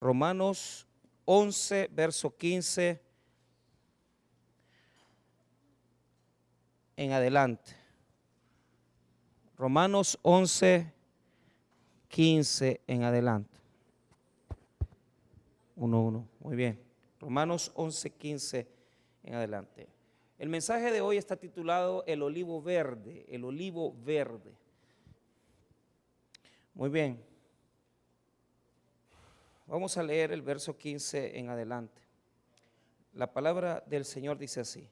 Romanos 11, verso 15 en adelante. Romanos 11, 15 en adelante. 1:1, muy bien. Romanos 11, 15 en adelante. El mensaje de hoy está titulado El olivo verde, el olivo verde. Muy bien. Vamos a leer el verso 15 en adelante. La palabra del Señor dice así: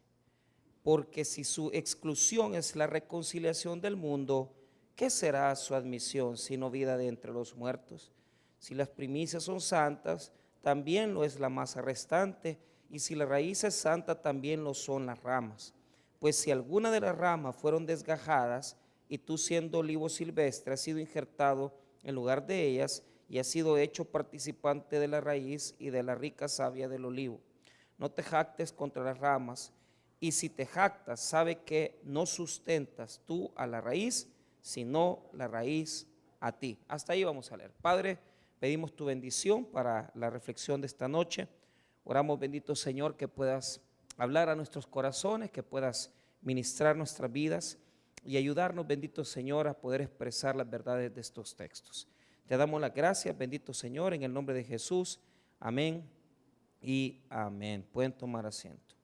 porque si su exclusión es la reconciliación del mundo, ¿qué será su admisión sino vida de entre los muertos? Si las primicias son santas, también lo es la masa restante, y si la raíz es santa, también lo son las ramas. Pues si alguna de las ramas fueron desgajadas, y tú siendo olivo silvestre has sido injertado en lugar de ellas, y has sido hecho participante de la raíz y de la rica savia del olivo. No te jactes contra las ramas, y si te jactas, sabe que no sustentas tú a la raíz, sino la raíz a ti. Hasta ahí vamos a leer. Padre, pedimos tu bendición para la reflexión de esta noche. Oramos, bendito Señor, que puedas hablar a nuestros corazones, que puedas ministrar nuestras vidas y ayudarnos, bendito Señor, a poder expresar las verdades de estos textos. Te damos las gracias, bendito Señor, en el nombre de Jesús. Amén y amén. Pueden tomar asiento.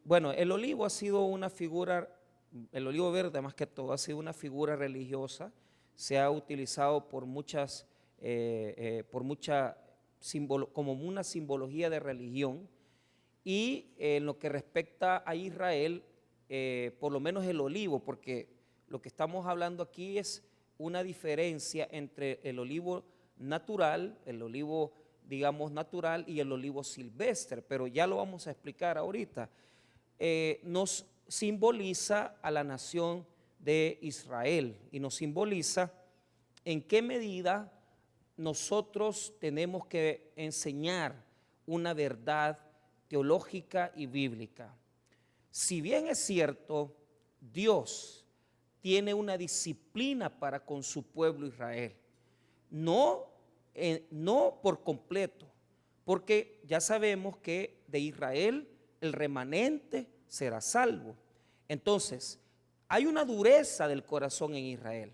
Bueno, el olivo ha sido una figura, el olivo verde más que todo, ha sido una figura religiosa. Se ha utilizado por como una simbología de religión. Y en lo que respecta a Israel, por lo menos el olivo, porque lo que estamos hablando aquí es una diferencia entre el olivo natural, el olivo, digamos, natural y el olivo silvestre, pero ya lo vamos a explicar ahorita. Nos simboliza a la nación de Israel y nos simboliza en qué medida nosotros tenemos que enseñar una verdad teológica y bíblica. Si bien es cierto, Dios tiene una disciplina para con su pueblo Israel, no por completo, porque ya sabemos que de Israel el remanente será salvo. Entonces, hay una dureza del corazón en Israel,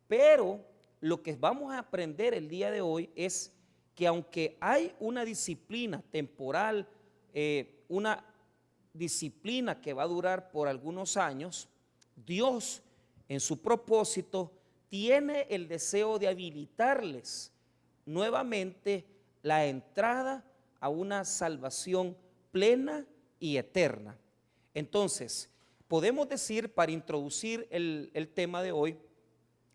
pero lo que vamos a aprender el día de hoy es que aunque hay una disciplina temporal, una disciplina que va a durar por algunos años, Dios en su propósito tiene el deseo de habilitarles nuevamente la entrada a una salvación plena y eterna. Entonces, podemos decir, para introducir el tema de hoy,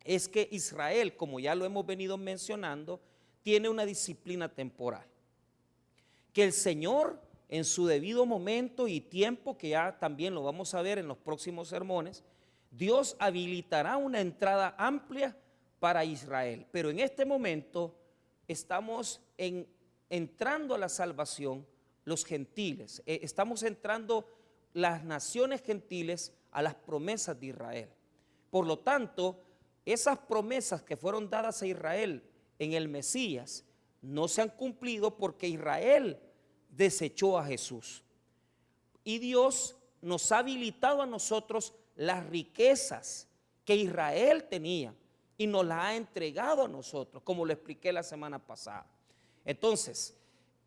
es que Israel, como ya lo hemos venido mencionando, tiene una disciplina temporal. Que el Señor, en su debido momento y tiempo, que ya también lo vamos a ver en los próximos sermones, Dios habilitará una entrada amplia para Israel. Pero en este momento estamos entrando a la salvación los gentiles, estamos entrando las naciones gentiles a las promesas de Israel. Por lo tanto, esas promesas que fueron dadas a Israel en el Mesías no se han cumplido porque Israel desechó a Jesús. Y Dios nos ha habilitado a nosotros las riquezas que Israel tenía y nos las ha entregado a nosotros, como lo expliqué la semana pasada. Entonces,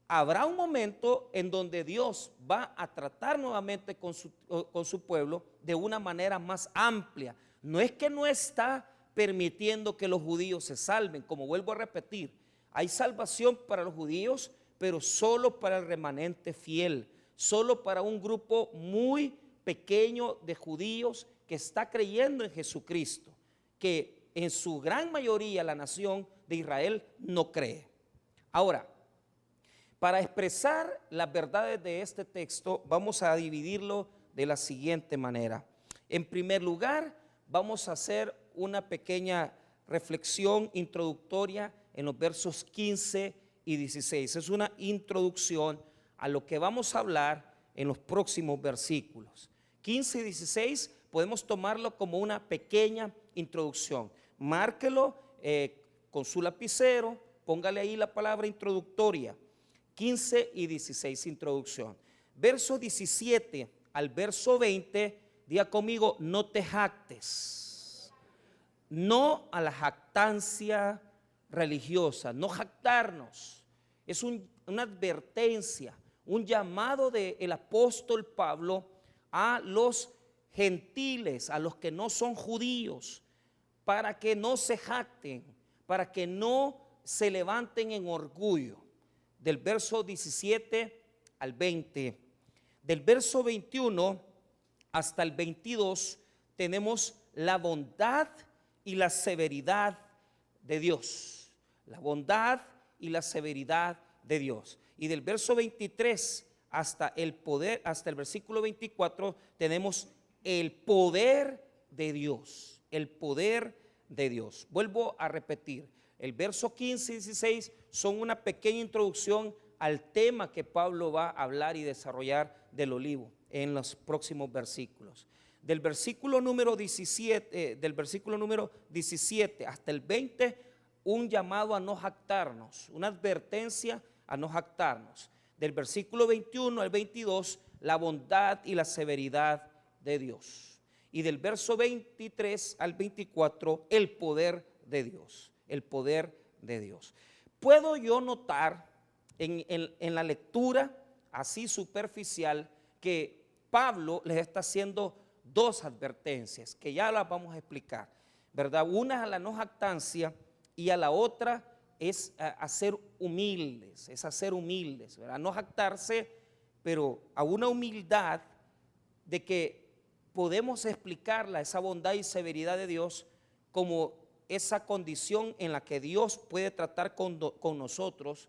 habrá un momento en donde Dios va a tratar nuevamente con su pueblo de una manera más amplia. No es que no está permitiendo que los judíos se salven, como vuelvo a repetir, hay salvación para los judíos, pero solo para el remanente fiel, solo para un grupo muy pequeño de judíos que está creyendo en Jesucristo, que en su gran mayoría la nación de Israel no cree. Ahora, para expresar las verdades de este texto, vamos a dividirlo de la siguiente manera. En primer lugar, vamos a hacer una pequeña reflexión introductoria en los versos 15 y 16. Es una introducción a lo que vamos a hablar en los próximos versículos. 15 y 16 podemos tomarlo como una pequeña introducción. Márquelo con su lapicero, póngale ahí la palabra introductoria, 15 y 16, introducción. Verso 17 al verso 20, diga conmigo, no te jactes. No a la jactancia religiosa, no jactarnos. Es una advertencia, un llamado del apóstol Pablo a los gentiles, a los que no son judíos, para que no se jacten, para que no se levanten en orgullo. Del verso 17 al 20. Del verso 21 hasta el 22 tenemos la bondad y la severidad de Dios. La bondad y la severidad de Dios. Y del verso 23 hasta el versículo 24 tenemos el poder de Dios. El poder de Dios. Vuelvo a repetir. El verso 15 y 16 son una pequeña introducción al tema que Pablo va a hablar y desarrollar del olivo en los próximos versículos. Del versículo número 17, hasta el 20, un llamado a no jactarnos, una advertencia a no jactarnos. Del versículo 21 al 22, la bondad y la severidad de Dios. Y del verso 23 al 24, el poder de Dios. El poder de Dios. Puedo yo notar en la lectura así superficial que Pablo les está haciendo dos advertencias que ya las vamos a explicar, ¿verdad? Una es a la no jactancia y a la otra es a ser humildes, ¿verdad? No jactarse, pero a una humildad de que podemos explicarla, esa bondad y severidad de Dios, como esa condición en la que Dios puede tratar con nosotros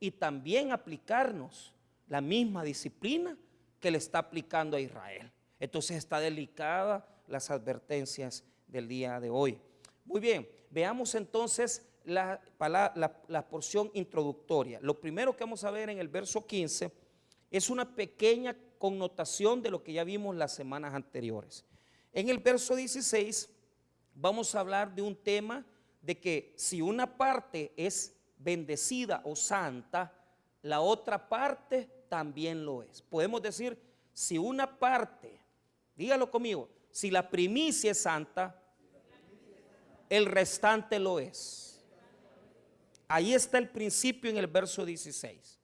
y también aplicarnos la misma disciplina que le está aplicando a Israel. Entonces está delicada las advertencias del día de hoy. Muy bien, veamos entonces la porción introductoria. Lo primero que vamos a ver en el verso 15 es una pequeña connotación de lo que ya vimos las semanas anteriores. En el verso 16 vamos a hablar de un tema de que si una parte es bendecida o santa, la otra parte también lo es. Podemos decir, si una parte, dígalo conmigo, si la primicia es santa, el restante lo es. Ahí está el principio en el verso 16.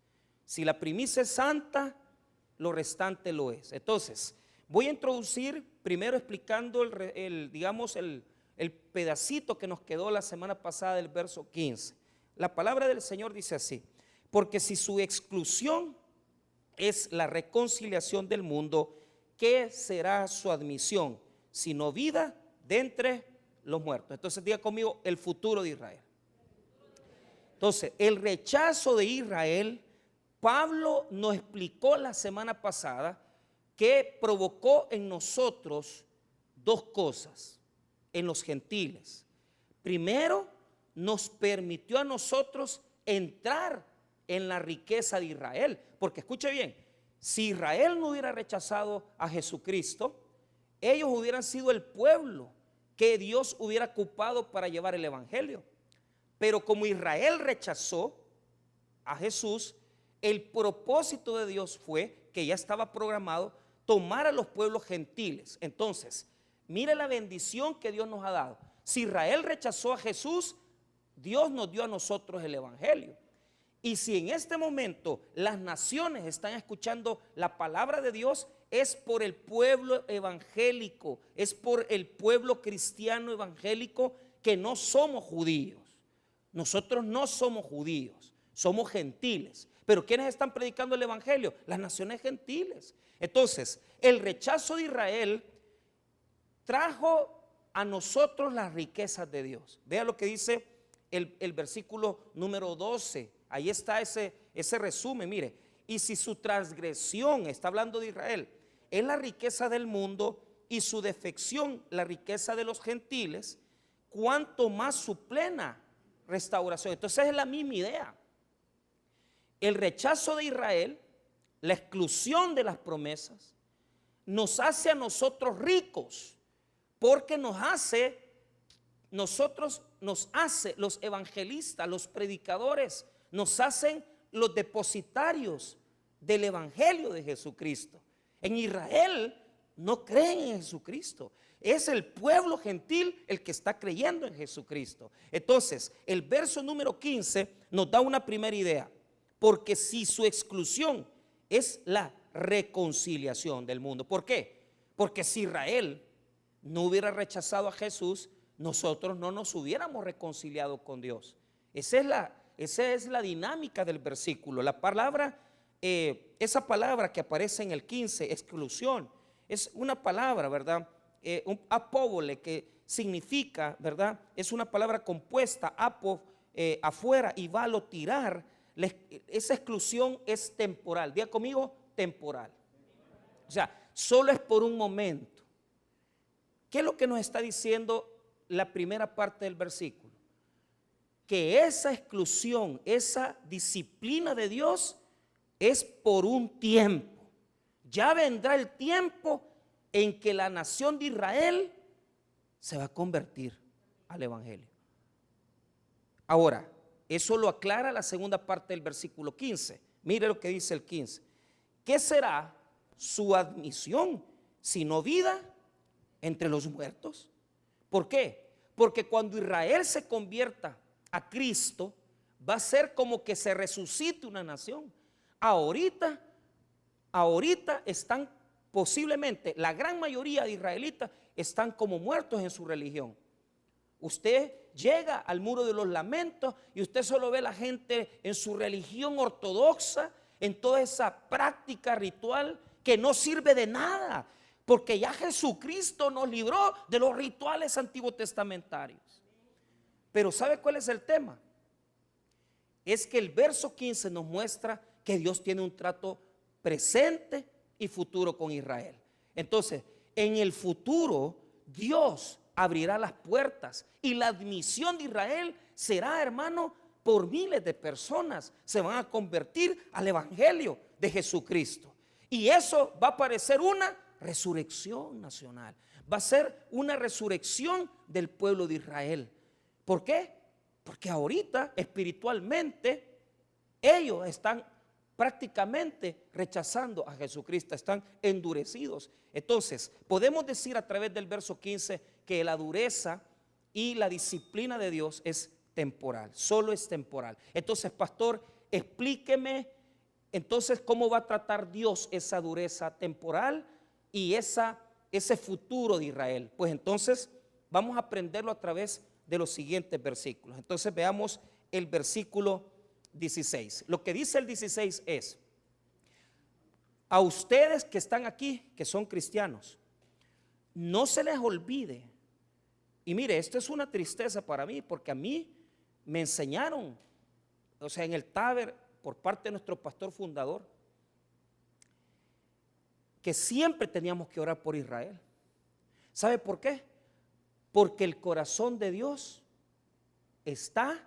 Si la primicia es santa, lo restante lo es. Entonces, voy a introducir primero explicando el pedacito que nos quedó la semana pasada del verso 15. La palabra del Señor dice así: porque si su exclusión es la reconciliación del mundo, ¿qué será su admisión? Sino vida de entre los muertos. Entonces diga conmigo, el futuro de Israel. Entonces, el rechazo de Israel, Pablo nos explicó la semana pasada que provocó en nosotros dos cosas. En los gentiles. Primero, nos permitió a nosotros entrar en la riqueza de Israel. Porque escuche bien, si Israel no hubiera rechazado a Jesucristo, ellos hubieran sido el pueblo que Dios hubiera ocupado para llevar el evangelio. Pero como Israel rechazó a Jesús, el propósito de Dios fue que ya estaba programado tomar a los pueblos gentiles. Entonces, mire la bendición que Dios nos ha dado. Si Israel rechazó a Jesús, Dios nos dio a nosotros el evangelio. Y si en este momento las naciones están escuchando la palabra de Dios, es por el pueblo evangélico, es por el pueblo cristiano evangélico que no somos judíos. Nosotros no somos judíos, somos gentiles. Pero ¿quiénes están predicando el evangelio? Las naciones gentiles. Entonces, el rechazo de Israel trajo a nosotros las riquezas de Dios. Vea lo que dice el versículo número 12. Ahí está ese resumen, mire. Y si su transgresión, está hablando de Israel, es la riqueza del mundo y su defección la riqueza de los gentiles, cuanto más su plena restauración. Entonces es la misma idea. El rechazo de Israel, la exclusión de las promesas, nos hace a nosotros ricos, porque nos hace los evangelistas, los predicadores, nos hacen los depositarios del evangelio de Jesucristo. En Israel no creen en Jesucristo. Es el pueblo gentil el que está creyendo en Jesucristo. Entonces, el verso número 15 nos da una primera idea. Porque si su exclusión es la reconciliación del mundo. ¿Por qué? Porque si Israel no hubiera rechazado a Jesús, nosotros no nos hubiéramos reconciliado con Dios. Esa es la dinámica del versículo. La palabra, esa palabra que aparece en el 15, exclusión, es una palabra, ¿verdad? Un apóbole, que significa, ¿verdad? Es una palabra compuesta, afuera, y valo, tirar. Esa exclusión es temporal. Diga conmigo, temporal. O sea, solo es por un momento. ¿Qué es lo que nos está diciendo la primera parte del versículo? Que esa exclusión, esa disciplina de Dios es por un tiempo. Ya vendrá el tiempo en que la nación de Israel se va a convertir al evangelio. Ahora, eso lo aclara la segunda parte del versículo 15. Mire lo que dice el 15. ¿Qué será su admisión sino vida entre los muertos? ¿Por qué? Porque cuando Israel se convierta a Cristo, va a ser como que se resucite una nación. Ahorita están posiblemente, la gran mayoría de israelitas están como muertos en su religión. Usted llega al muro de los lamentos y usted solo ve a la gente en su religión ortodoxa, en toda esa práctica ritual que no sirve de nada, porque ya Jesucristo nos libró de los rituales antiguos testamentarios. Pero ¿sabe cuál es el tema? Es que el verso 15 nos muestra que Dios tiene un trato presente y futuro con Israel. Entonces, en el futuro, Dios abrirá las puertas y la admisión de Israel será, hermano, por miles de personas se van a convertir al evangelio de Jesucristo. Y eso va a parecer una resurrección nacional. Va a ser una resurrección del pueblo de Israel. ¿Por qué? Porque ahorita espiritualmente ellos están prácticamente rechazando a Jesucristo, están endurecidos. Entonces, podemos decir a través del verso 15 que la dureza y la disciplina de Dios es temporal, solo es temporal. Entonces, pastor, explíqueme entonces cómo va a tratar Dios esa dureza temporal y ese futuro de Israel. Pues entonces vamos a aprenderlo a través de los siguientes versículos. Entonces veamos el versículo 16. Lo que dice el 16 es: a ustedes que están aquí, que son cristianos, no se les olvide. Y mire, esto es una tristeza para mí, porque a mí me enseñaron, o sea, en el Taber, por parte de nuestro pastor fundador, que siempre teníamos que orar por Israel. ¿Sabe por qué? Porque el corazón de Dios está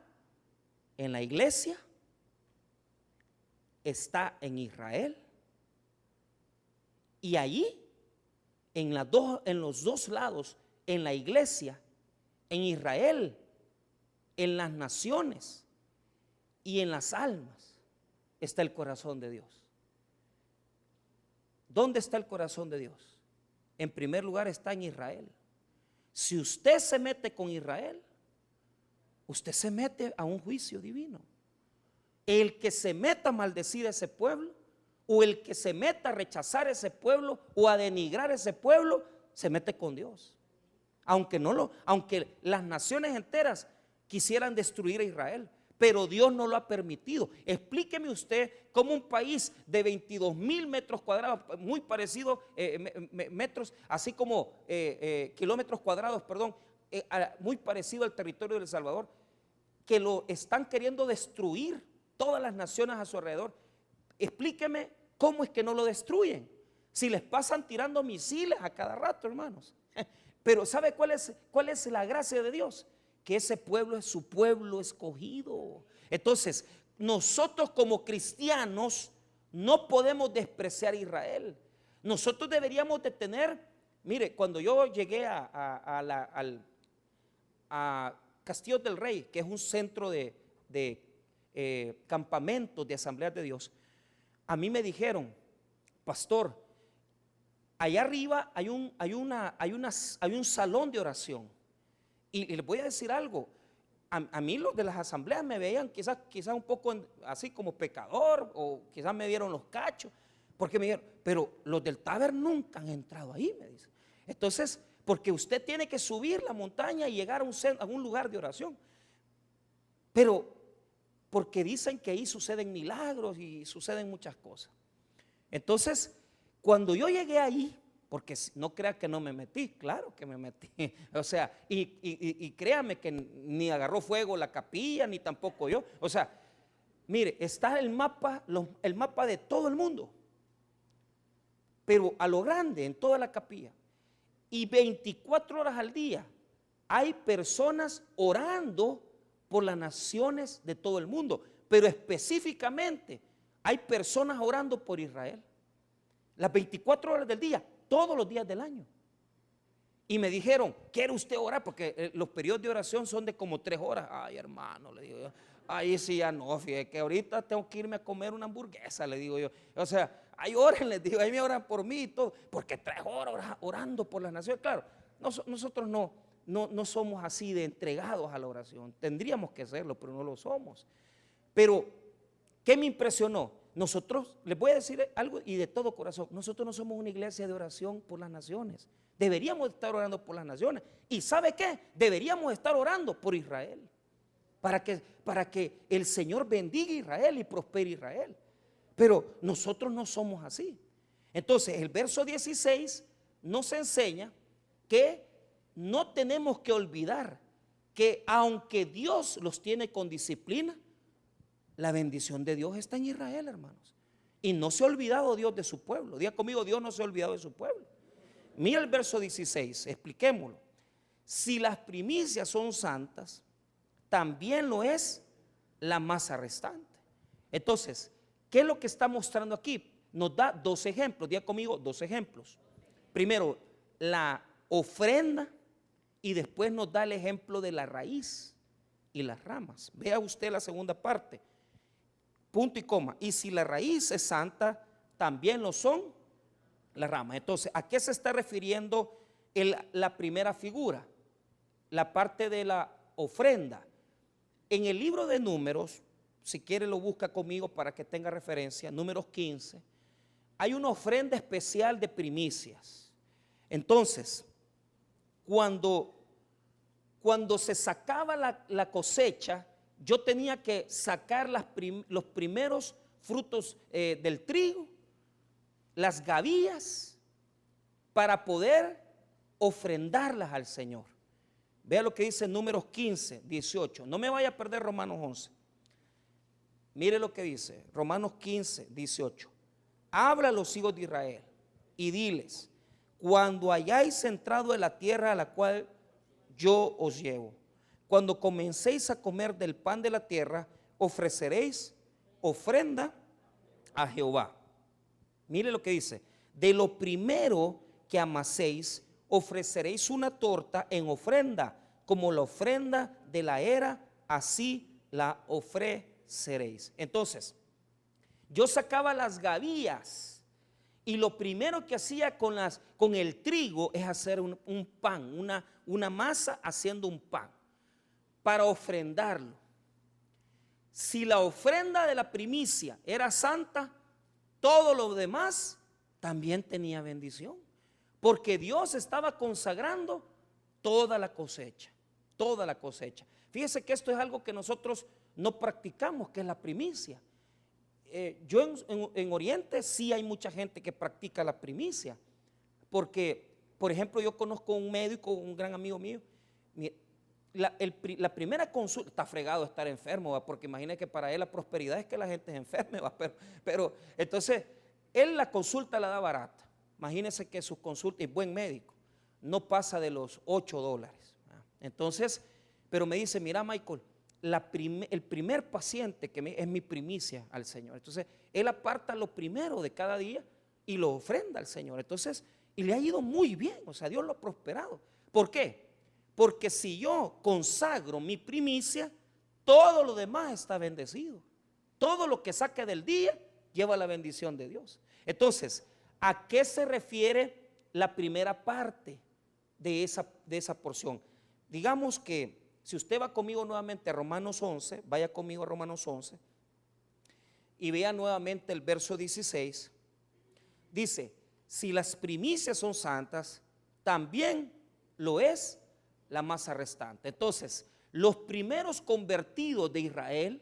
en la iglesia, está en Israel, y allí, en los dos lados, en la iglesia, en Israel, en las naciones y en las almas, está el corazón de Dios. ¿Dónde está el corazón de Dios? En primer lugar está en Israel. Si usted se mete con Israel, usted se mete a un juicio divino. El que se meta a maldecir a ese pueblo, o el que se meta a rechazar a ese pueblo o a denigrar a ese pueblo, se mete con Dios. Aunque las naciones enteras quisieran destruir a Israel, pero Dios no lo ha permitido. Explíqueme usted cómo un país de 22,000 metros cuadrados, muy parecido, metros, así como kilómetros cuadrados, perdón, muy parecido al territorio de El Salvador, que lo están queriendo destruir todas las naciones a su alrededor. Explíqueme cómo es que no lo destruyen, si les pasan tirando misiles a cada rato, hermanos. Pero ¿sabe cuál es la gracia de Dios? Que ese pueblo es su pueblo escogido. Entonces, nosotros como cristianos no podemos despreciar a Israel. Nosotros deberíamos de tener, mire, cuando yo llegué a Castillo del Rey, que es un centro de campamentos de Asambleas de Dios, a mí me dijeron, pastor, allá arriba hay un salón de oración. Y les voy a decir algo, a mí los de las asambleas me veían quizás un poco así como pecador, o quizás me vieron los cachos, porque me dijeron, pero los del Taber nunca han entrado ahí, me dicen. Entonces, porque usted tiene que subir la montaña y llegar a un lugar de oración. Pero porque dicen que ahí suceden milagros y suceden muchas cosas. Entonces, cuando yo llegué ahí, porque no crea que no me metí, claro que me metí. O sea, y créame que ni agarró fuego la capilla, ni tampoco yo. O sea, mire, está el mapa de todo el mundo, pero a lo grande, en toda la capilla. Y 24 horas al día hay personas orando por las naciones de todo el mundo, pero específicamente hay personas orando por Israel. Las 24 horas del día, todos los días del año. Y me dijeron, ¿quiere usted orar? Porque los periodos de oración son de como 3 horas. Ay, hermano, le digo yo. Ahí sí ya no, fíjate que ahorita tengo que irme a comer una hamburguesa, le digo yo. O sea, ahí oren, les digo, ahí me oran por mí y todo. Porque 3 horas orando por las naciones. Claro, nosotros no somos así de entregados a la oración. Tendríamos que serlo, pero no lo somos. Pero, ¿qué me impresionó? Nosotros, les voy a decir algo y de todo corazón, nosotros no somos una iglesia de oración por las naciones. Deberíamos estar orando por las naciones. ¿Y sabe qué? Deberíamos estar orando por Israel. Para que el Señor bendiga a Israel y prospere Israel. Pero nosotros no somos así. Entonces, el verso 16 nos enseña que no tenemos que olvidar que aunque Dios los tiene con disciplina, la bendición de Dios está en Israel, hermanos. Y no se ha olvidado Dios de su pueblo. Diga conmigo, Dios no se ha olvidado de su pueblo. Mira el verso 16, expliquémoslo. Si las primicias son santas, también lo es la masa restante. Entonces, ¿qué es lo que está mostrando aquí? Nos da 2 ejemplos. Diga conmigo, 2 ejemplos. Primero, la ofrenda, y después nos da el ejemplo de la raíz y las ramas. Vea usted la segunda parte. Punto y coma. Y si la raíz es santa, también lo son las ramas. Entonces, ¿a qué se está refiriendo la primera figura? La parte de la ofrenda. En el libro de Números, si quiere lo busca conmigo para que tenga referencia, Números 15, hay una ofrenda especial de primicias. Entonces, cuando se sacaba la cosecha, yo tenía que sacar los primeros frutos del trigo, las gavillas, para poder ofrendarlas al Señor. Vea lo que dice Números 15, 18. No me vaya a perder Romanos 11. Mire lo que dice Romanos 15, 18. Habla a los hijos de Israel y diles, cuando hayáis entrado en la tierra a la cual yo os llevo, cuando comencéis a comer del pan de la tierra, ofreceréis ofrenda a Jehová. Mire lo que dice, de lo primero que amaséis, ofreceréis una torta en ofrenda, como la ofrenda de la era, así la ofreceréis. Entonces, yo sacaba las gavillas y lo primero que hacía con el trigo es hacer un pan, una masa haciendo un pan para ofrendarlo. Si la ofrenda de la primicia era santa, todo lo demás también tenía bendición, porque Dios estaba consagrando toda la cosecha, toda la cosecha. Fíjese que esto es algo que nosotros no practicamos, que es la primicia. Yo en Oriente sí hay mucha gente que practica la primicia, porque, por ejemplo, yo conozco un médico, un gran amigo mío, la primera consulta, está fregado estar enfermo, ¿va? Porque imagínese que para él la prosperidad es que la gente se enferme, ¿va? Pero entonces, él la consulta la da barata. Imagínese que su consulta, es buen médico, no pasa de los $8. Entonces, pero me dice, mira Michael, el primer paciente que es mi primicia al Señor. Entonces, él aparta lo primero de cada día y lo ofrenda al Señor. Entonces, y le ha ido muy bien, o sea, Dios lo ha prosperado. ¿Por qué? Porque si yo consagro mi primicia, todo lo demás está bendecido. Todo lo que saque del día lleva la bendición de Dios. Entonces, ¿a qué se refiere la primera parte de esa porción? Digamos que si usted va conmigo nuevamente a Romanos 11, vaya conmigo a Romanos 11 y vea nuevamente el verso 16. Dice, si las primicias son santas, también lo es la masa restante. Entonces, los primeros convertidos de Israel,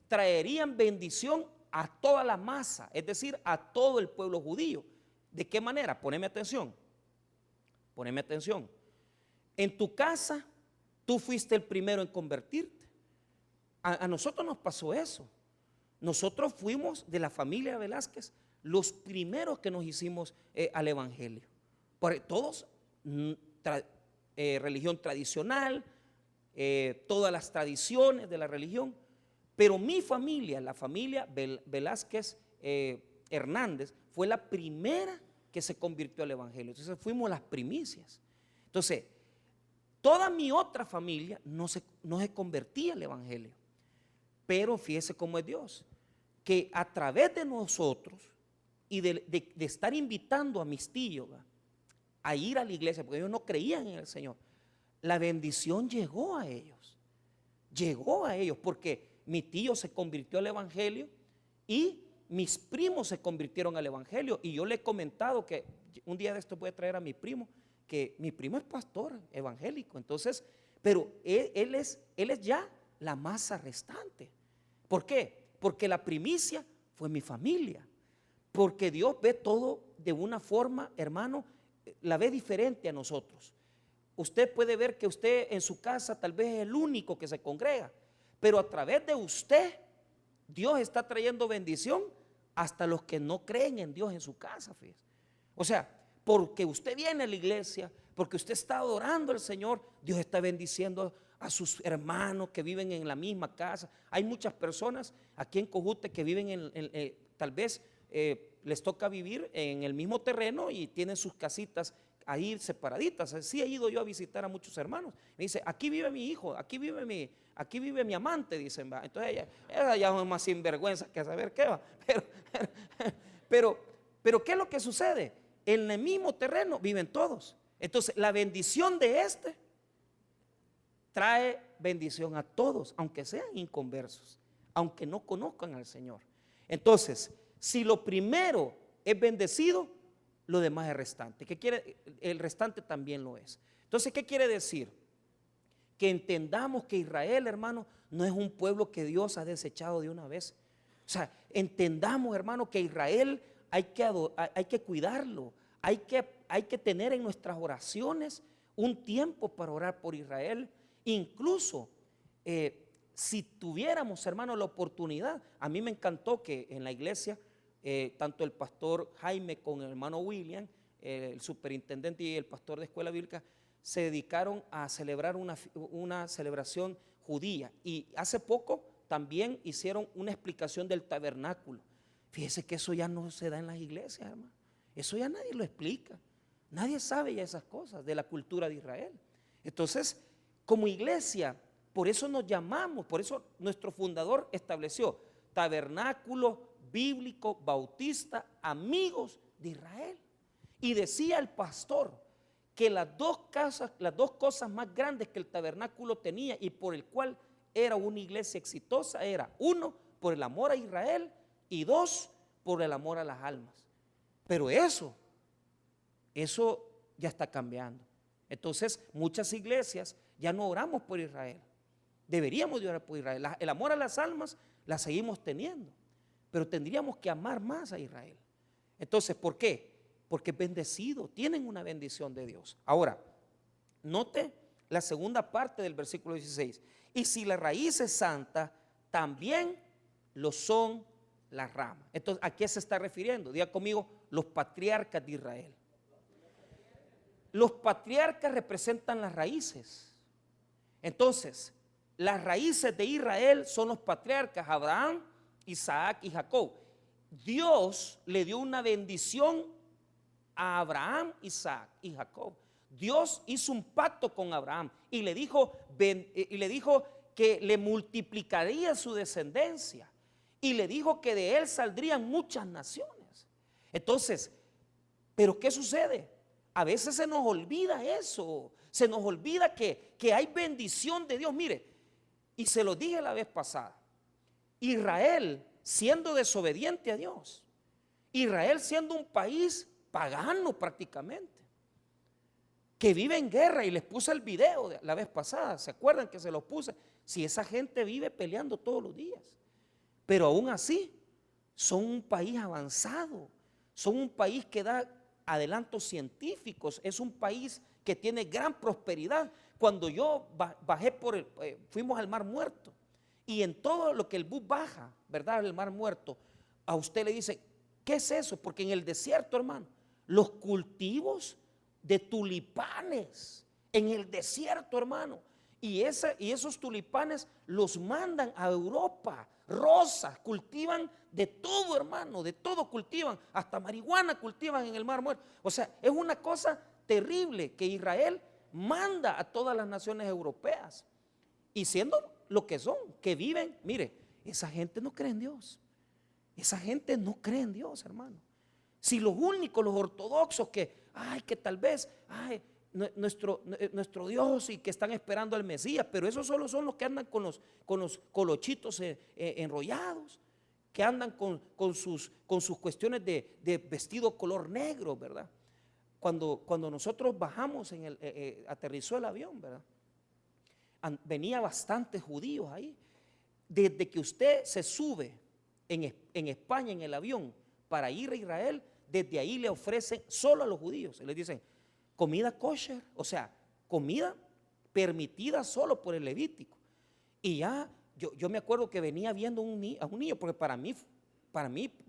traerían bendición a toda la masa, es decir, a todo el pueblo judío. ¿De qué manera? Poneme atención. En tu casa, tú fuiste el primero en convertirte. A nosotros nos pasó eso. Nosotros fuimos de la familia Velázquez los primeros que nos hicimos al evangelio. Todos, religión tradicional, todas las tradiciones de la religión. Pero mi familia, la familia Velázquez Hernández, fue la primera que se convirtió al evangelio. Entonces fuimos las primicias. Entonces, toda mi otra familia no se convertía al evangelio. Pero fíjese cómo es Dios, que a través de nosotros y de estar invitando a mis tíos a ir a la iglesia, porque ellos no creían en el Señor, la bendición llegó a ellos, porque mi tío se convirtió al evangelio y mis primos se convirtieron al evangelio. Y yo le he comentado que un día de esto voy a traer a mi primo, que mi primo es pastor evangélico. Entonces, pero él es ya la masa restante. ¿Por qué? Porque la primicia fue mi familia. Porque Dios ve todo de una forma, hermano, la ve diferente a nosotros. Usted puede ver que usted en su casa tal vez es el único que se congrega, pero a través de usted, Dios está trayendo bendición hasta los que no creen en Dios en su casa, fíjese. O sea, porque usted viene a la iglesia, porque usted está adorando al Señor, Dios está bendiciendo a sus hermanos que viven en la misma casa. Hay muchas personas aquí en Cojute que viven tal vez les toca vivir en el mismo terreno y tienen sus casitas ahí separaditas. Así he ido yo a visitar a muchos hermanos. Me dice, aquí vive mi hijo, aquí vive mi amante, dicen, va. Entonces ella ya es más sinvergüenza que a saber qué va. Pero ¿qué es lo que sucede? En el mismo terreno viven todos. Entonces la bendición de trae bendición a todos, aunque sean inconversos, aunque no conozcan al Señor. Entonces, si lo primero es bendecido, lo demás es restante. ¿Qué quiere? El restante también lo es. Entonces, ¿qué quiere decir? Que entendamos que Israel, hermano, no es un pueblo que Dios ha desechado de una vez. O sea, entendamos, hermano, que Israel hay que cuidarlo, hay que tener en nuestras oraciones un tiempo para orar por Israel. Incluso si tuviéramos, hermano, la oportunidad, a mí me encantó que en la iglesia, tanto el pastor Jaime con el hermano William, el superintendente y el pastor de escuela bíblica, se dedicaron a celebrar una celebración judía. Y hace poco también hicieron una explicación del tabernáculo. Fíjese que eso ya no se da en las iglesias, hermano. Eso ya nadie lo explica. Nadie sabe ya esas cosas de la cultura de Israel. Entonces, como iglesia, por eso nos llamamos, por eso nuestro fundador estableció tabernáculo bíblico bautista, amigos de Israel. Y decía el pastor que las dos cosas más grandes que el tabernáculo tenía y por el cual era una iglesia exitosa era, uno, por el amor a Israel, y dos, por el amor a las almas. Pero eso ya está cambiando. Entonces, muchas iglesias ya no oramos por Israel. Deberíamos de orar por Israel. El amor a las almas la seguimos teniendo, pero tendríamos que amar más a Israel. Entonces, ¿por qué? Porque es bendecido, tienen una bendición de Dios. Ahora, note la segunda parte del versículo 16. Y si la raíz es santa, también lo son las ramas. Entonces, ¿a qué se está refiriendo? Diga conmigo, los patriarcas de Israel. Los patriarcas representan las raíces. Entonces, las raíces de Israel son los patriarcas, Abraham, Isaac y Jacob. Dios le dio una bendición a Abraham, Isaac y Jacob. Dios hizo un pacto con Abraham y le dijo que le multiplicaría su descendencia y le dijo que de él saldrían muchas naciones. Entonces, ¿pero qué sucede? A veces se nos olvida eso, se nos olvida que hay bendición de Dios. Mire, y se lo dije la vez pasada, Israel siendo desobediente a Dios, Israel siendo un país pagano prácticamente, que vive en guerra, y les puse el video de la vez pasada, ¿se acuerdan que se los puse? Si esa gente vive peleando todos los días, pero aún así son un país avanzado, son un país que da adelantos científicos, es un país que tiene gran prosperidad. Cuando yo bajé fuimos al Mar Muerto, y en todo lo que el bus baja, ¿verdad? El Mar Muerto, a usted le dice, ¿qué es eso? Porque en el desierto, hermano, los cultivos de tulipanes, en el desierto, hermano, y esos tulipanes los mandan a Europa, rosas, cultivan de todo, hermano, de todo cultivan, hasta marihuana cultivan en el Mar Muerto. O sea, es una cosa terrible que Israel manda a todas las naciones europeas, y siendo lo que son, que viven, mire, esa gente no cree en Dios, esa gente no cree en Dios, hermano. Si los únicos, los ortodoxos que tal vez, nuestro Dios, y que están esperando al Mesías, pero esos solo son los que andan con los colochitos enrollados, que andan con sus cuestiones de vestido color negro, ¿verdad? Cuando nosotros bajamos, aterrizó el avión, ¿verdad? Venía bastantes judíos ahí. Desde que usted se sube en España en el avión para ir a Israel, desde ahí le ofrecen solo a los judíos, les dicen comida kosher, o sea, comida permitida solo por el Levítico. Y ya yo me acuerdo que venía viendo a un niño, porque para mí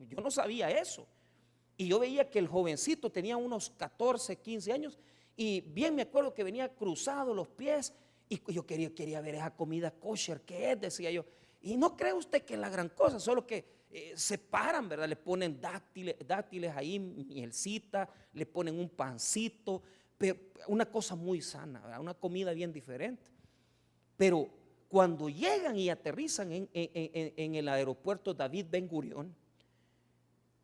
yo no sabía eso, y yo veía que el jovencito tenía unos 14, 15 años, y bien me acuerdo que venía cruzado los pies, y yo quería ver esa comida kosher, ¿qué es? Decía yo. Y no cree usted que es la gran cosa, solo que separan, ¿verdad? Le ponen dátiles ahí, mielcita, le ponen un pancito, pero una cosa muy sana, ¿verdad? Una comida bien diferente. Pero cuando llegan y aterrizan en el aeropuerto David Ben Gurión,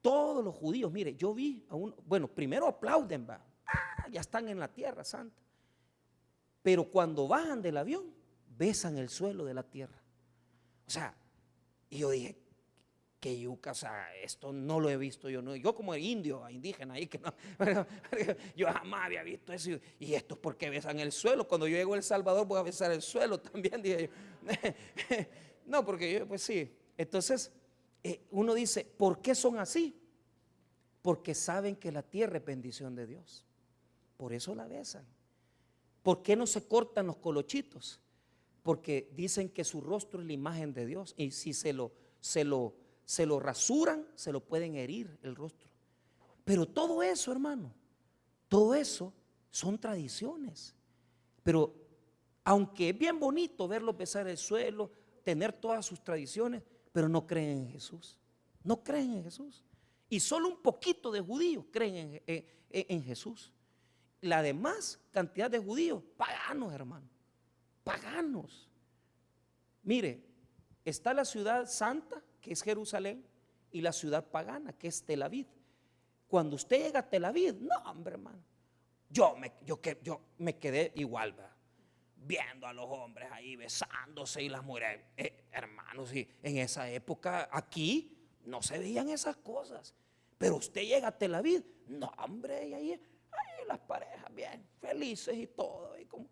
todos los judíos, mire, yo vi bueno, primero aplauden, ¿va? Ya están en la tierra santa. Pero cuando bajan del avión, besan el suelo de la tierra. O sea, y yo dije, que yuca, o sea, esto no lo he visto yo, no, yo como indio, indígena ahí, que no, yo jamás había visto eso, y esto es porque besan el suelo. Cuando yo llego a El Salvador voy a besar el suelo también, dije yo. No, porque yo, pues sí. Entonces, uno dice, ¿por qué son así? Porque saben que la tierra es bendición de Dios, por eso la besan. ¿Por qué no se cortan los colochitos? Porque dicen que su rostro es la imagen de Dios, y si se lo rasuran, se lo pueden herir el rostro. Pero todo eso, hermano, todo eso son tradiciones. Pero aunque es bien bonito verlos besar el suelo, tener todas sus tradiciones, pero no creen en Jesús. No creen en Jesús. Y solo un poquito de judíos creen en Jesús. La demás cantidad de judíos, paganos, hermano, paganos. Mire, está la ciudad santa, que es Jerusalén, y la ciudad pagana, que es Tel Aviv. Cuando usted llega a Tel Aviv, no, hombre, hermano, yo me quedé igual, ¿verdad? Viendo a los hombres ahí besándose y las mujeres, hermanos, y en esa época aquí no se veían esas cosas, pero usted llega a Tel Aviv, no, hombre, y ahí las parejas bien felices y todo, y como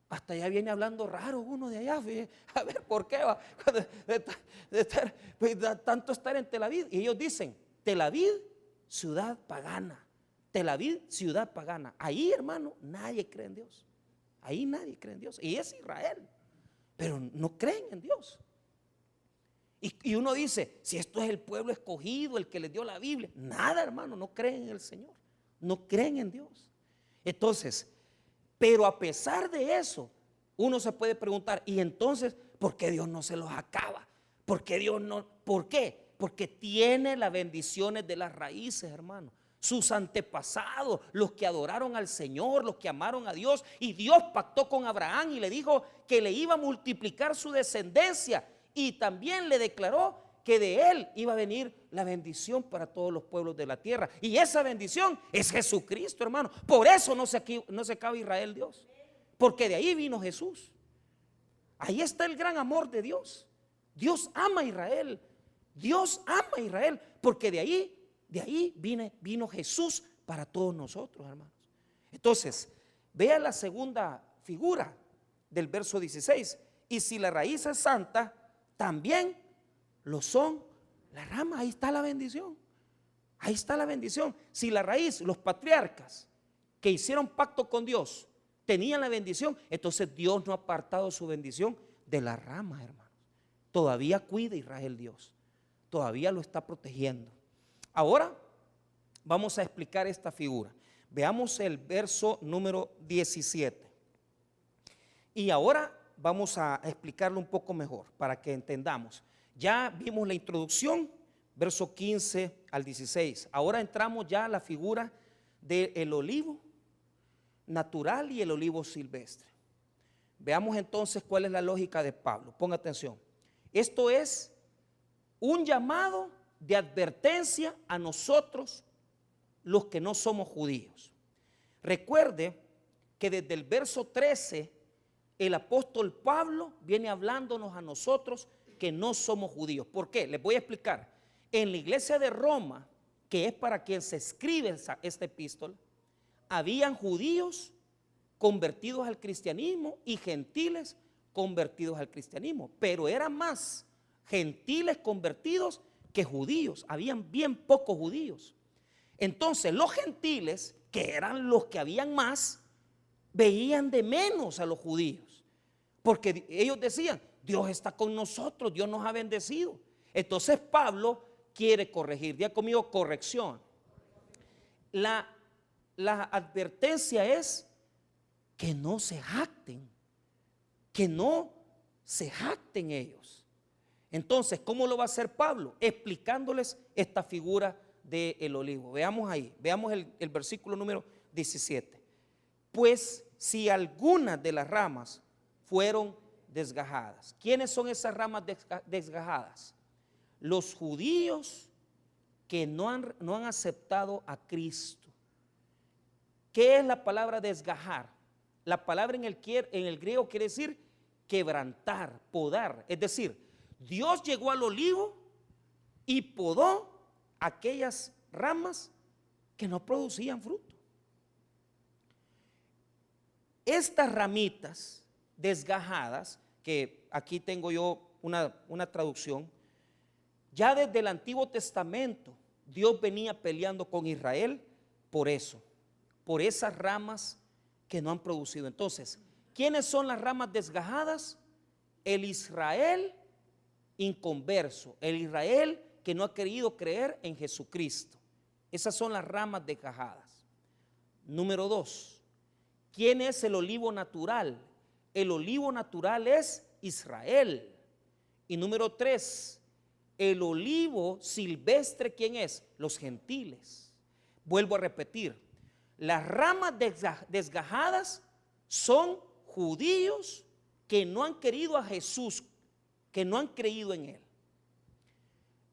hasta ya viene hablando raro uno de allá, fíjate, a ver por qué va, tanto estar en Tel Aviv. Y ellos dicen, Tel Aviv, ciudad pagana, Tel Aviv, ciudad pagana. Ahí, hermano, nadie cree en Dios, ahí nadie cree en Dios, y es Israel, pero no creen en Dios. Y uno dice, si esto es el pueblo escogido, el que les dio la Biblia, nada, hermano, no creen en el Señor, no creen en Dios. Entonces, pero a pesar de eso, uno se puede preguntar, y entonces, ¿por qué Dios no se los acaba? ¿Por qué Dios no? ¿Por qué? Porque tiene las bendiciones de las raíces, hermano. sus antepasados, los que adoraron al Señor, los que amaron a Dios. Y Dios pactó con Abraham y le dijo que le iba a multiplicar su descendencia. Y también le declaró que de él iba a venir la bendición para todos los pueblos de la tierra. Y esa bendición es Jesucristo, hermano. Por eso no se acaba Israel, Dios. Porque de ahí vino Jesús. Ahí está el gran amor de Dios. Dios ama a Israel. Dios ama a Israel. Porque de ahí vino Jesús para todos nosotros, hermanos. Entonces, vea la segunda figura del verso 16. Y si la raíz es santa, también lo son las ramas. Ahí está la bendición. Ahí está la bendición. Si la raíz, los patriarcas que hicieron pacto con Dios tenían la bendición, entonces Dios no ha apartado su bendición de las ramas, hermanos. Todavía cuida a Israel Dios. Todavía lo está protegiendo. Ahora vamos a explicar esta figura. Veamos el verso número 17. Y ahora vamos a explicarlo un poco mejor para que entendamos. Ya vimos la introducción, verso 15 al 16. Ahora entramos ya a la figura del olivo natural y el olivo silvestre. Veamos entonces cuál es la lógica de Pablo. Ponga atención. Esto es un llamado de advertencia a nosotros los que no somos judíos. Recuerde que desde el verso 13 el apóstol Pablo viene hablándonos a nosotros que no somos judíos. ¿Por qué? Les voy a explicar. En la iglesia de Roma, que es para quien se escribe esta epístola, habían judíos convertidos al cristianismo y gentiles convertidos al cristianismo, pero eran más gentiles convertidos que judíos. Habían bien pocos judíos. Entonces los gentiles, que eran los que habían más, veían de menos a los judíos, porque ellos decían: Dios está con nosotros, Dios nos ha bendecido. Entonces Pablo quiere corregir. Diga conmigo: corrección. La advertencia es que no se jacten, que no se jacten ellos. Entonces, ¿cómo lo va a hacer Pablo? Explicándoles esta figura del olivo. Veamos ahí, veamos el versículo número 17. Pues si algunas de las ramas fueron desgajadas. ¿Quiénes son esas ramas desgajadas? Los judíos que no han aceptado a Cristo. ¿Qué es la palabra desgajar? La palabra en el griego quiere decir quebrantar, podar. Es decir, Dios llegó al olivo y podó aquellas ramas que no producían fruto. Estas ramitas desgajadas, que aquí tengo yo una traducción, ya desde el Antiguo Testamento Dios venía peleando con Israel por eso, por esas ramas que no han producido. Entonces, ¿quiénes son las ramas desgajadas? El Israel inconverso, el Israel que no ha querido creer en Jesucristo. Esas son las ramas desgajadas. Número 2, ¿quién es el olivo natural? El olivo natural es Israel. Y número 3, el olivo silvestre, ¿quién es? Los gentiles. Vuelvo a repetir, las ramas desgajadas son judíos que no han querido a Jesús, que no han creído en Él.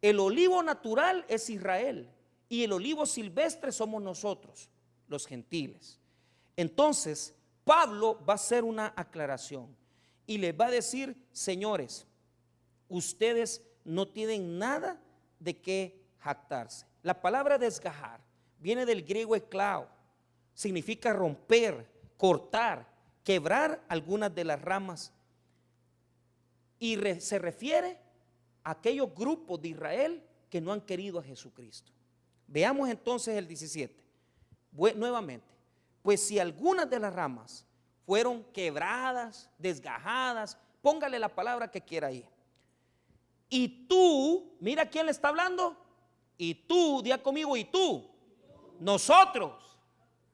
El olivo natural es Israel y el olivo silvestre somos nosotros, los gentiles. Entonces, Pablo va a hacer una aclaración y les va a decir: señores, ustedes no tienen nada de qué jactarse. La palabra desgajar viene del griego eklao, significa romper, cortar, quebrar algunas de las ramas y se refiere a aquellos grupos de Israel que no han querido a Jesucristo. Veamos entonces el 17. Nuevamente, pues si algunas de las ramas fueron quebradas, desgajadas, póngale la palabra que quiera ahí. Y tú, mira quién le está hablando. Y tú, diga conmigo, y tú, nosotros.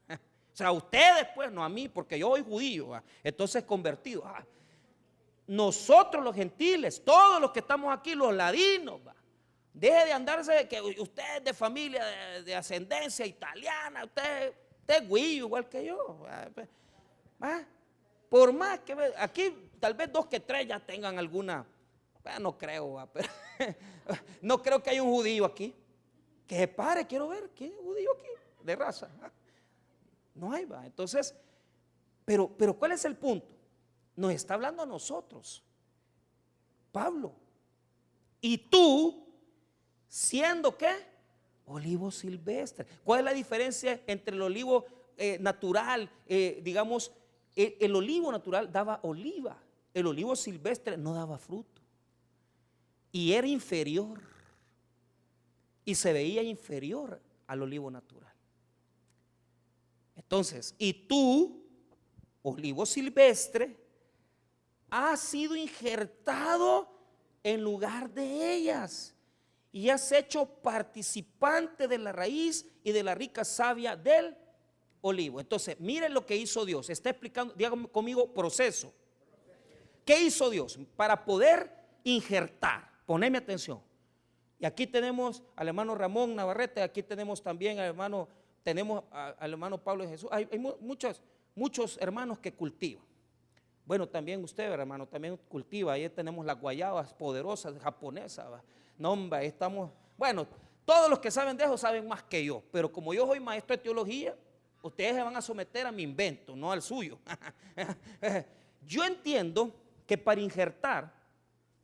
O sea, ustedes pues, no a mí, porque yo soy judío, entonces convertido. Nosotros los gentiles, todos los que estamos aquí, los ladinos, Deje de andarse que usted es de familia de ascendencia italiana, usted es güillo igual que yo. Por más que aquí tal vez 2 que 3 ya tengan alguna, no creo, pero no creo que haya un judío aquí. Que se pare, quiero ver, ¿quién es judío aquí? De raza. No hay, va. Entonces, pero ¿cuál es el punto? Nos está hablando a nosotros, Pablo. Y tú, siendo ¿qué? Olivo silvestre. ¿Cuál es la diferencia entre el olivo natural? Digamos, el olivo natural daba oliva, el olivo silvestre no daba fruto. Y era inferior. Y se veía inferior al olivo natural. Entonces, y tú, olivo silvestre, has sido injertado en lugar de ellas y has hecho participante de la raíz y de la rica savia del olivo. Entonces, miren lo que hizo Dios. Está explicando, díganme conmigo, proceso. ¿Qué hizo Dios para poder injertar? Poneme atención. Y aquí tenemos al hermano Ramón Navarrete, aquí tenemos también al hermano, al hermano Pablo de Jesús. Hay muchos hermanos que cultivan. Bueno, también usted, hermano, también cultiva. Ahí tenemos las guayabas poderosas japonesas. No, hombre, estamos, bueno, todos los que saben de eso saben más que yo. Pero como yo soy maestro de teología, ustedes se van a someter a mi invento, no al suyo. Yo entiendo que para injertar,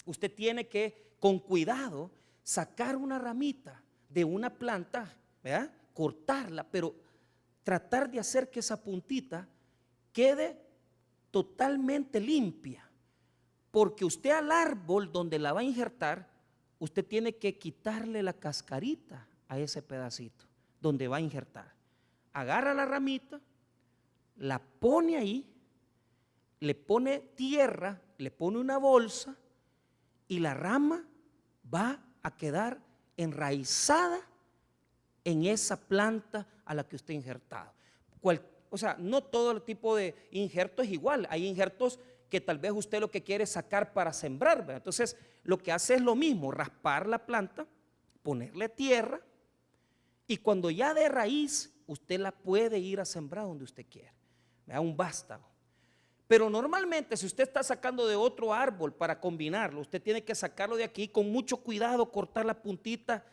usted tiene que, con cuidado, sacar una ramita de una planta, ¿verdad? Cortarla, pero tratar de hacer que esa puntita quede totalmente limpia, porque usted al árbol donde la va a injertar, usted tiene que quitarle la cascarita a ese pedacito donde va a injertar. Agarra la ramita, la pone ahí, le pone tierra, le pone una bolsa y la rama va a quedar enraizada en esa planta a la que usted ha injertado. O sea, no todo el tipo de injerto es igual. Hay injertos que tal vez usted lo que quiere es sacar para sembrar, ¿verdad? Entonces, lo que hace es lo mismo, raspar la planta, ponerle tierra y cuando ya de raíz, usted la puede ir a sembrar donde usted quiera, ¿verdad? Un vástago. Pero normalmente si usted está sacando de otro árbol para combinarlo, usted tiene que sacarlo de aquí con mucho cuidado, cortar la puntita,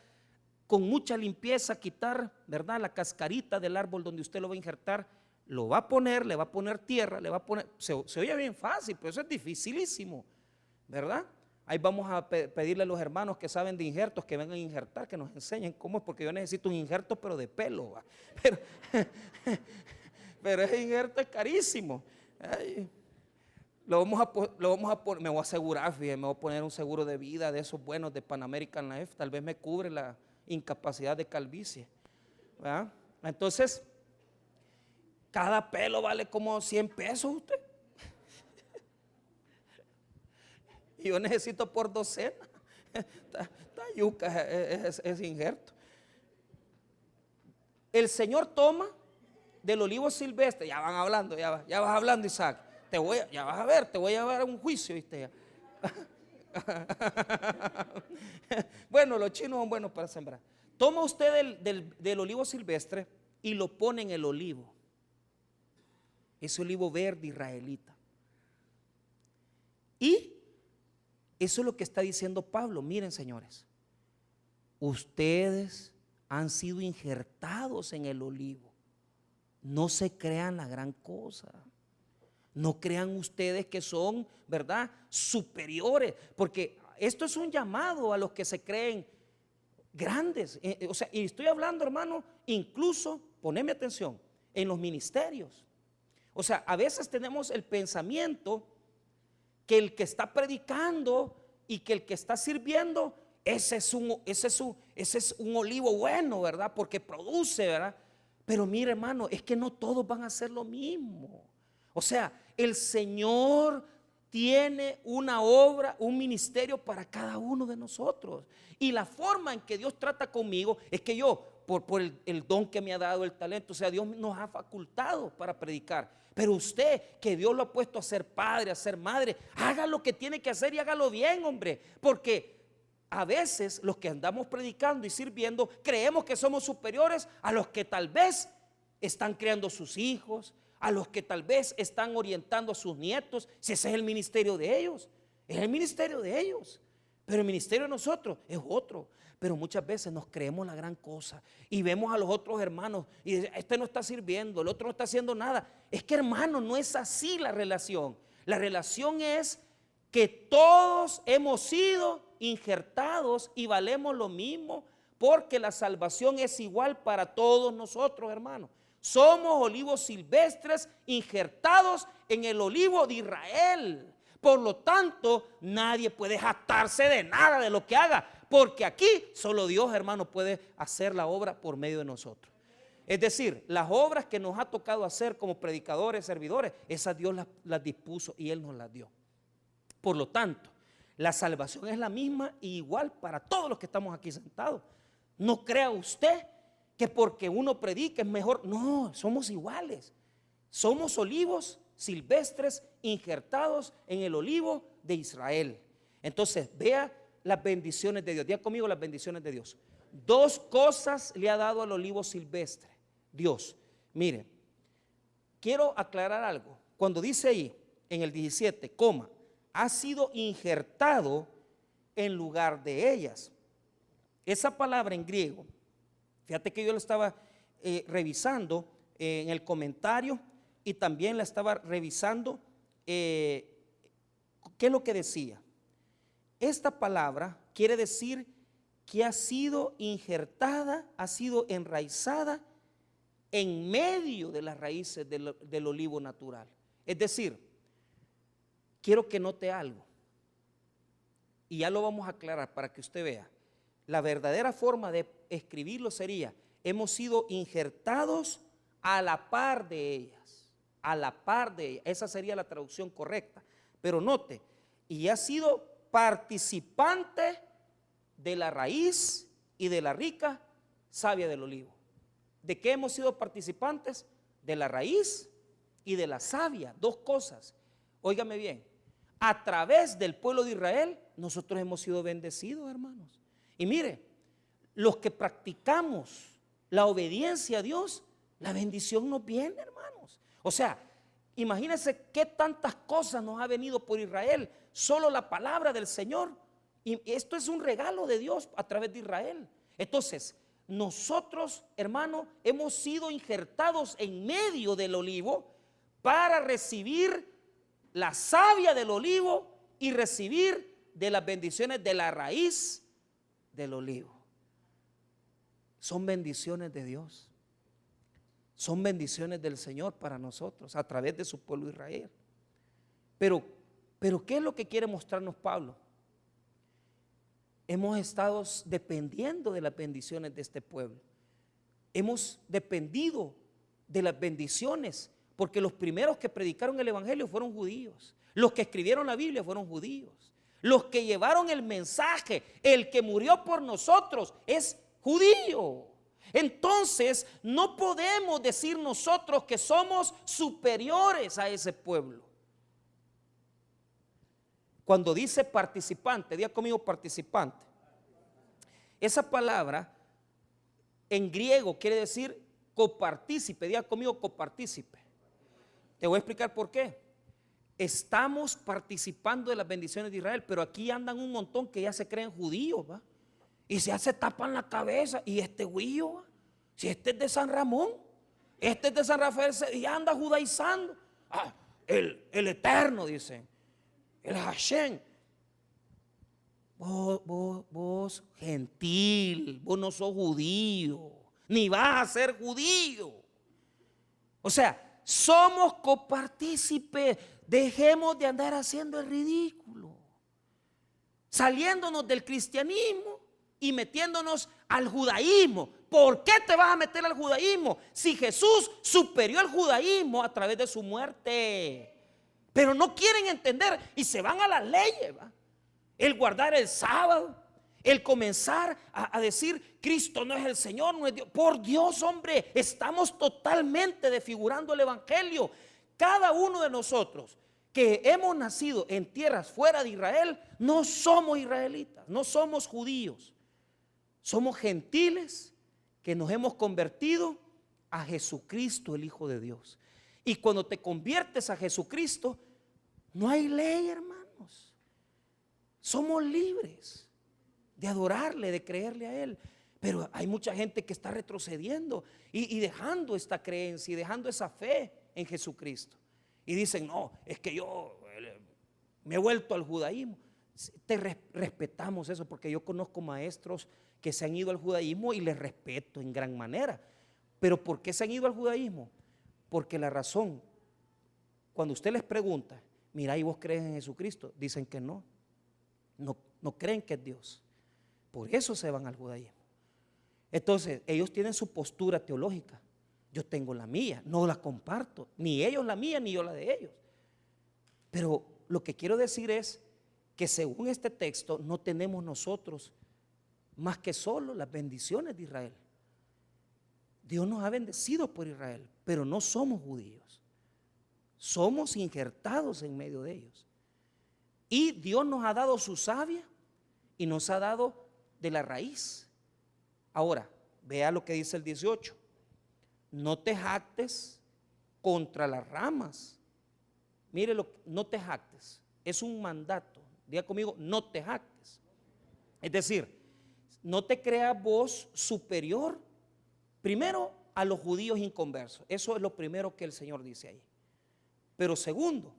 con mucha limpieza, quitar, ¿verdad?, la cascarita del árbol donde usted lo va a injertar, lo va a poner, le va a poner tierra, le va a poner, se oye bien fácil, pero eso es dificilísimo, ¿verdad? Ahí vamos a pedirle a los hermanos que saben de injertos que vengan a injertar, que nos enseñen cómo es, porque yo necesito un injerto pero de pelo, ¿va? Pero ese injerto es carísimo. Ay, lo vamos a poner, me voy a asegurar, fíjate, me voy a poner un seguro de vida de esos buenos de Pan American Life, tal vez me cubre la incapacidad de calvicie, ¿verdad? Entonces, cada pelo vale como 100 pesos usted. Y yo necesito por docena. Está yuca ese injerto. El Señor toma del olivo silvestre, ya van hablando, ya vas hablando, Isaac. Ya vas a ver, te voy a llevar a un juicio, ¿viste? Bueno, los chinos son buenos para sembrar. Toma usted del olivo silvestre y lo pone en el olivo. Ese olivo verde israelita. Y eso es lo que está diciendo Pablo. Miren, señores, ustedes han sido injertados en el olivo. No se crean la gran cosa. No crean ustedes que son, ¿verdad?, superiores, porque esto es un llamado a los que se creen grandes. O sea, y estoy hablando, hermano, incluso, poneme atención, en los ministerios. O sea, a veces tenemos el pensamiento que el que está predicando y que el que está sirviendo, ese es un olivo bueno, ¿verdad?, porque produce, ¿verdad? Pero mire, hermano, es que no todos van a hacer lo mismo. O sea, el Señor tiene una obra, un ministerio para cada uno de nosotros. Y la forma en que Dios trata conmigo es que yo, por el don que me ha dado, el talento, o sea, Dios nos ha facultado para predicar. Pero usted, que Dios lo ha puesto a ser padre, a ser madre, haga lo que tiene que hacer y hágalo bien, hombre. Porque a veces los que andamos predicando y sirviendo creemos que somos superiores a los que tal vez están creando sus hijos, a los que tal vez están orientando a sus nietos, si ese es el ministerio de ellos, es el ministerio de ellos, pero el ministerio de nosotros es otro. Pero muchas veces nos creemos la gran cosa y vemos a los otros hermanos y este no está sirviendo, el otro no está haciendo nada. Es que, hermano, no es así la relación. La relación es que todos hemos sido injertados y valemos lo mismo, porque la salvación es igual para todos nosotros, hermanos. Somos olivos silvestres injertados en el olivo de Israel. Por lo tanto, nadie puede jactarse de nada de lo que haga, porque aquí solo Dios, hermano, puede hacer la obra por medio de nosotros. Es decir, las obras que nos ha tocado hacer como predicadores, servidores, esas Dios las dispuso y Él nos las dio. Por lo tanto, la salvación es la misma y igual para todos los que estamos aquí sentados. No crea usted que porque uno predica es mejor. No, somos iguales. Somos olivos silvestres injertados en el olivo de Israel. Entonces, vea las bendiciones de Dios. Diga conmigo las bendiciones de Dios. Dos cosas le ha dado al olivo silvestre Dios. Mire, quiero aclarar algo. Cuando dice ahí en el 17, ha sido injertado en lugar de ellas. Esa palabra en griego, fíjate que yo lo estaba revisando en el comentario y también la estaba revisando. ¿Qué es lo que decía? Esta palabra quiere decir que ha sido injertada, ha sido enraizada en medio de las raíces del olivo natural. Es decir, quiero que note algo, y ya lo vamos a aclarar para que usted vea. La verdadera forma de escribirlo sería: hemos sido injertados a la par de ellas, a la par de ellas. Esa sería la traducción correcta. Pero note, y ha sido participante de la raíz y de la rica savia del olivo. ¿De qué hemos sido participantes? De la raíz y de la savia, dos cosas. Óigame bien, a través del pueblo de Israel nosotros hemos sido bendecidos, hermanos. Y mire, los que practicamos la obediencia a Dios, la bendición nos viene, hermanos. O sea, imagínense qué tantas cosas nos ha venido por Israel, solo la palabra del Señor. Y esto es un regalo de Dios a través de Israel. Entonces, nosotros, hermanos, hemos sido injertados en medio del olivo para recibir la savia del olivo y recibir de las bendiciones de la raíz del olivo. Son bendiciones de Dios. Son bendiciones del Señor para nosotros a través de su pueblo Israel. Pero ¿qué es lo que quiere mostrarnos Pablo? Hemos estado dependiendo de las bendiciones de este pueblo. Hemos dependido de las bendiciones, porque los primeros que predicaron el evangelio fueron judíos. Los que escribieron la Biblia fueron judíos. Los que llevaron el mensaje, el que murió por nosotros, es judío. Entonces, no podemos decir nosotros que somos superiores a ese pueblo. Cuando dice participante, diga conmigo participante. Esa palabra en griego quiere decir copartícipe, diga conmigo copartícipe. Te voy a explicar por qué. Estamos participando de las bendiciones de Israel, pero aquí andan un montón que ya se creen judíos, ¿va? Y se tapan la cabeza. Y este güillo, ¿va? Si este es de San Ramón, este es de San Rafael, y anda judaizando. El Eterno, dicen. El Hashem. Vos gentil, vos no sos judío, ni vas a ser judío. O sea, somos copartícipes. Dejemos de andar haciendo el ridículo, saliéndonos del cristianismo y metiéndonos al judaísmo. ¿Por qué te vas a meter al judaísmo si Jesús superó el judaísmo a través de su muerte? Pero no quieren entender y se van a las leyes, ¿va? El guardar el sábado, el comenzar a decir Cristo no es el Señor, no es Dios. Por Dios, hombre, estamos totalmente desfigurando el evangelio. Cada uno de nosotros que hemos nacido en tierras fuera de Israel, no somos israelitas, no somos judíos. Somos gentiles que nos hemos convertido a Jesucristo, el Hijo de Dios. Y cuando te conviertes a Jesucristo, no hay ley, hermanos. Somos libres de adorarle, de creerle a Él. Pero hay mucha gente que está retrocediendo y dejando esta creencia y dejando esa fe en Jesucristo. Y dicen, no, es que yo me he vuelto al judaísmo. Respetamos eso, porque yo conozco maestros que se han ido al judaísmo y les respeto en gran manera. Pero ¿por qué se han ido al judaísmo? Porque la razón, cuando usted les pregunta, mira, ¿y vos crees en Jesucristo? Dicen que no creen que es Dios. Por eso se van al judaísmo. Entonces, ellos tienen su postura teológica. Yo tengo la mía, no la comparto, ni ellos la mía, ni yo la de ellos. Pero lo que quiero decir es que según este texto no tenemos nosotros más que solo las bendiciones de Israel. Dios nos ha bendecido por Israel, pero no somos judíos. Somos injertados en medio de ellos. Y Dios nos ha dado su savia y nos ha dado de la raíz. Ahora, vea lo que dice el 18. No te jactes contra las ramas. Mire, no te jactes. Es un mandato. Diga conmigo, no te jactes. Es decir, no te creas vos superior, primero, a los judíos inconversos. Eso es lo primero que el Señor dice ahí. Pero segundo,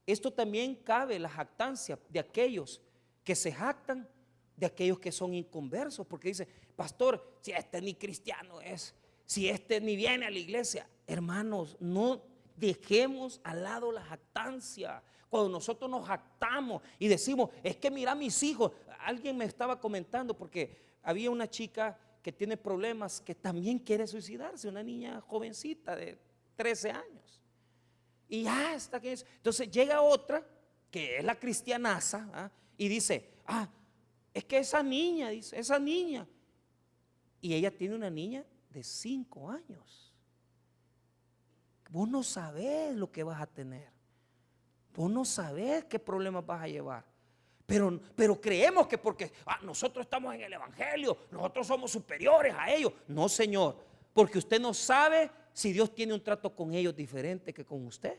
esto también cabe la jactancia de aquellos que se jactan de aquellos que son inconversos, porque dice, pastor, si este ni cristiano es, si este ni viene a la iglesia. Hermanos, no dejemos al lado la jactancia. Cuando nosotros nos jactamos y decimos, es que mira mis hijos. Alguien me estaba comentando, porque había una chica que tiene problemas, que también quiere suicidarse, una niña jovencita de 13 años. Y ya está. Entonces llega otra, que es la cristianaza, y dice, es que esa niña, dice, esa niña. Y ella tiene una niña de 5 años. Vos no sabés lo que vas a tener. Vos no sabés qué problemas vas a llevar. Pero creemos que porque nosotros estamos en el evangelio, nosotros somos superiores a ellos. No, Señor, porque usted no sabe si Dios tiene un trato con ellos diferente que con usted.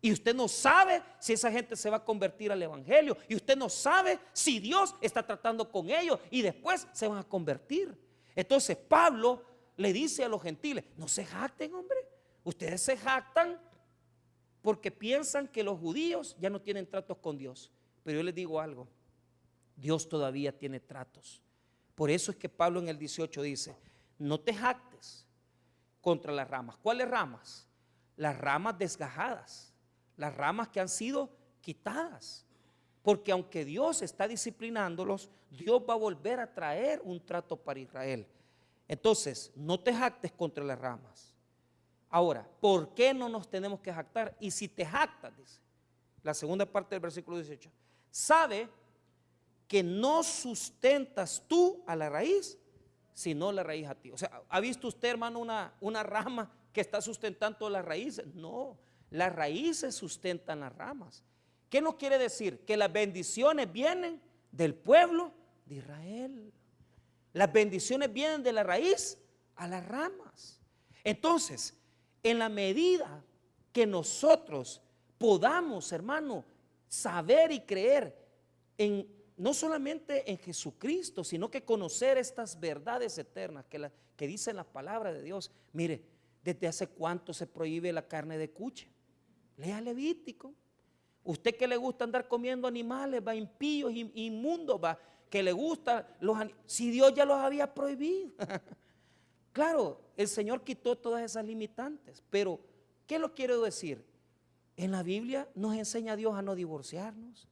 Y usted no sabe si esa gente se va a convertir al evangelio. Y usted no sabe si Dios está tratando con ellos y después se van a convertir. Entonces Pablo le dice a los gentiles, no se jacten, hombre. Ustedes se jactan porque piensan que los judíos ya no tienen tratos con Dios. Pero yo les digo algo, Dios todavía tiene tratos. Por eso es que Pablo en el 18 dice, no te jactes contra las ramas. ¿Cuáles ramas? Las ramas desgajadas, las ramas que han sido quitadas. Porque aunque Dios está disciplinándolos, Dios va a volver a traer un trato para Israel. Entonces, no te jactes contra las ramas. Ahora, ¿por qué no nos tenemos que jactar? Y si te jactas, dice la segunda parte del versículo 18, sabe que no sustentas tú a la raíz, sino la raíz a ti. O sea, ¿ha visto usted, hermano, una rama que está sustentando las raíces? No, las raíces sustentan las ramas. ¿Qué nos quiere decir? Que las bendiciones vienen del pueblo de Israel. Las bendiciones vienen de la raíz a las ramas. Entonces, en la medida que nosotros podamos, hermano, saber y creer en no solamente en Jesucristo, sino que conocer estas verdades eternas que dicen la palabra de Dios. Mire, ¿desde hace cuánto se prohíbe la carne de cuche? Lea Levítico. Usted que le gusta andar comiendo animales, va, impíos, inmundos, va, que le gustan los animales, si Dios ya los había prohibido. Claro, el Señor quitó todas esas limitantes, pero ¿qué lo quiero decir? En la Biblia nos enseña a Dios a no divorciarnos.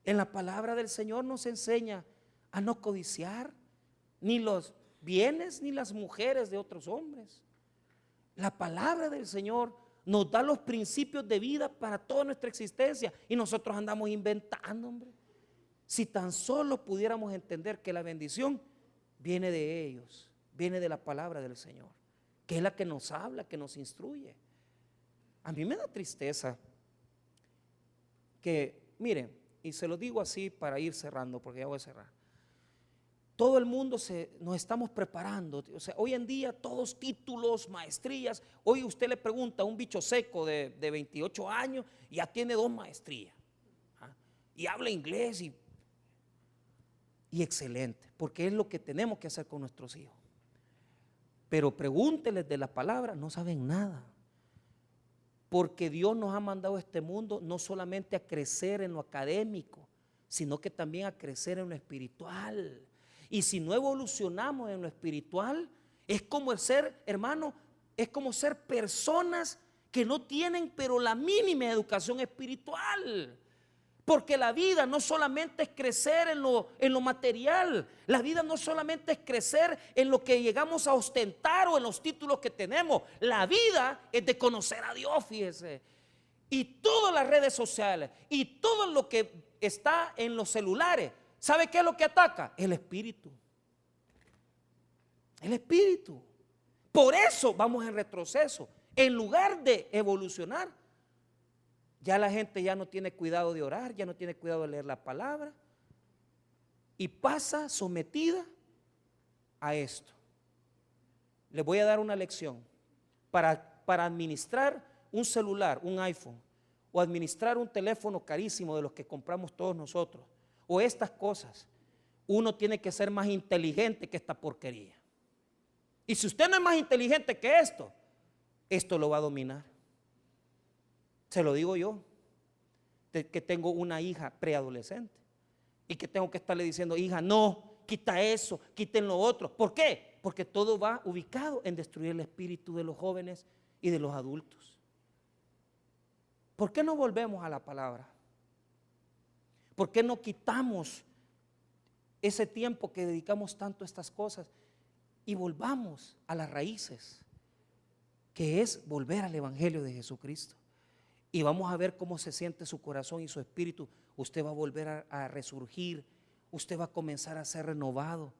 En la palabra del Señor nos enseña a no codiciar ni los bienes ni las mujeres de otros hombres. La palabra del Señor nos da los principios de vida para toda nuestra existencia y nosotros andamos inventando, hombre. Si tan solo pudiéramos entender que la bendición viene de ellos, viene de la palabra del Señor, que es la que nos habla, que nos instruye. A mí me da tristeza que, miren, y se lo digo así para ir cerrando, porque ya voy a cerrar. Todo el mundo nos estamos preparando. O sea, hoy en día todos títulos, maestrías. Hoy usted le pregunta a un bicho seco de 28 años, ya tiene 2 maestrías. ¿Ah? Y habla inglés y excelente, porque es lo que tenemos que hacer con nuestros hijos. Pero pregúnteles de la palabra, no saben nada. Porque Dios nos ha mandado a este mundo no solamente a crecer en lo académico, sino que también a crecer en lo espiritual. Y si no evolucionamos en lo espiritual, es como ser, hermano, es como ser personas que no tienen pero la mínima educación espiritual. Porque la vida no solamente es crecer en lo material, la vida no solamente es crecer en lo que llegamos a ostentar o en los títulos que tenemos. La vida es de conocer a Dios, fíjese. Y todas las redes sociales y todo lo que está en los celulares, ¿sabe qué es lo que ataca? El espíritu. El espíritu. Por eso vamos en retroceso. En lugar de evolucionar, ya la gente ya no tiene cuidado de orar, ya no tiene cuidado de leer la palabra y pasa sometida a esto. Les voy a dar una lección. Para administrar un celular, un iPhone, o administrar un teléfono carísimo de los que compramos todos nosotros, o estas cosas, uno tiene que ser más inteligente que esta porquería. Y si usted no es más inteligente que esto lo va a dominar. Se lo digo yo, que tengo una hija preadolescente y que tengo que estarle diciendo, hija, no, quita eso, quiten lo otro. ¿Por qué? Porque todo va ubicado en destruir el espíritu de los jóvenes y de los adultos. ¿Por qué no volvemos a la palabra? ¿Por qué no quitamos ese tiempo que dedicamos tanto a estas cosas y volvamos a las raíces, que es volver al Evangelio de Jesucristo? Y vamos a ver cómo se siente su corazón y su espíritu. Usted va a volver a resurgir. Usted va a comenzar a ser renovado.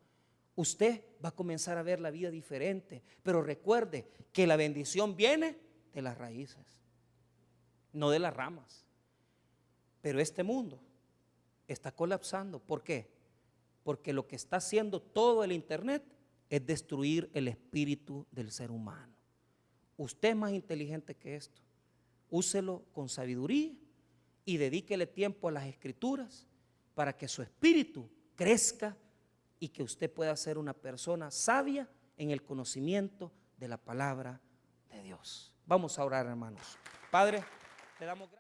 Usted va a comenzar a ver la vida diferente. Pero recuerde que la bendición viene de las raíces, no de las ramas. Pero este mundo está colapsando. ¿Por qué? Porque lo que está haciendo todo el internet es destruir el espíritu del ser humano. Usted es más inteligente que esto. Úselo con sabiduría y dedíquele tiempo a las escrituras para que su espíritu crezca y que usted pueda ser una persona sabia en el conocimiento de la palabra de Dios. Vamos a orar, hermanos. Padre, te damos gracias.